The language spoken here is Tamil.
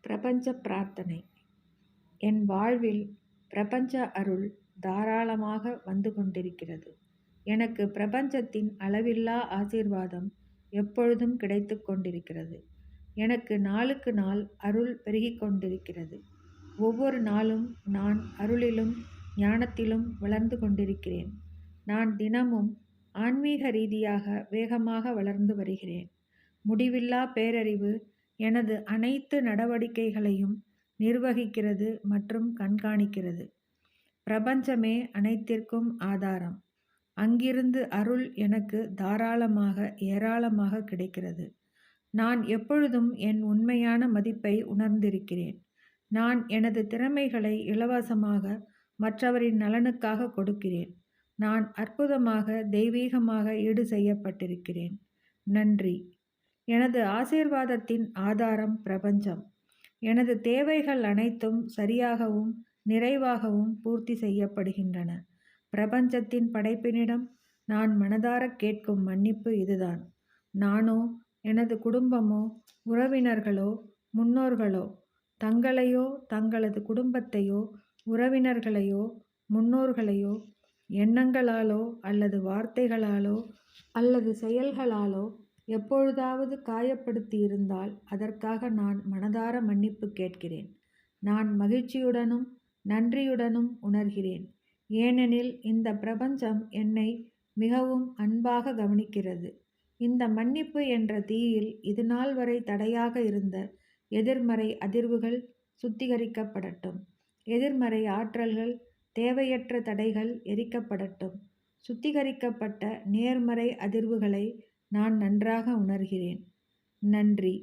பிரபஞ்ச பிரார்த்தனை. என் வாழ்வில் பிரபஞ்ச அருள் தாராளமாக வந்து கொண்டிருக்கிறது. எனக்கு பிரபஞ்சத்தின் அளவில்லா ஆசீர்வாதம் எப்பொழுதும் கிடைத்து கொண்டிருக்கிறது. எனக்கு நாளுக்கு நாள் அருள் பெருகிக் கொண்டிருக்கிறது. ஒவ்வொரு நாளும் நான் அருளிலும் ஞானத்திலும் வளர்ந்து கொண்டிருக்கிறேன். நான் தினமும் ஆன்மீக ரீதியாக வேகமாக வளர்ந்து வருகிறேன். முடிவில்லா பேரறிவு எனது அனைத்து நடவடிக்கைகளையும் நிர்வகிக்கிறது மற்றும் கண்காணிக்கிறது. பிரபஞ்சமே அனைத்திற்கும் ஆதாரம். அங்கிருந்து அருள் எனக்கு தாராளமாக ஏராளமாக கிடைக்கிறது. நான் எப்பொழுதும் என் உண்மையான மதிப்பை உணர்ந்திருக்கிறேன். நான் எனது திறமைகளை இலவசமாக மற்றவரின் நலனுக்காக கொடுக்கிறேன். நான் அற்புதமாக தெய்வீகமாக ஈடு செய்யப்பட்டிருக்கிறேன். நன்றி. எனது ஆசீர்வாதத்தின் ஆதாரம் பிரபஞ்சம். எனது தேவைகள் அனைத்தும் சரியாகவும் நிறைவாகவும் பூர்த்தி செய்யப்படுகின்றன. பிரபஞ்சத்தின் படைப்பினிடம் நான் மனதார கேட்கும் மன்னிப்பு இதுதான். நானோ எனது குடும்பமோ உறவினர்களோ முன்னோர்களோ தங்களையோ தங்களது குடும்பத்தையோ உறவினர்களையோ முன்னோர்களையோ எண்ணங்களாலோ அல்லது வார்த்தைகளாலோ அல்லது செயல்களாலோ எப்பொழுதாவது காயப்படுத்தியிருந்தால் அதற்காக நான் மனதார மன்னிப்பு கேட்கிறேன். நான் மகிழ்ச்சியுடனும் நன்றியுடனும் உணர்கிறேன். ஏனெனில் இந்த பிரபஞ்சம் என்னை மிகவும் அன்பாக கவனிக்கிறது. இந்த மன்னிப்பு என்ற தீயில் இதுநாள் வரை தடையாக இருந்த எதிர்மறை அதிர்வுகள் சுத்திகரிக்கப்படட்டும். எதிர்மறை ஆற்றல்கள் தேவையற்ற தடைகள் எரிக்கப்படட்டும். சுத்திகரிக்கப்பட்ட நேர்மறை அதிர்வுகளை நான் நன்றாக உணர்கிறேன். நன்றி.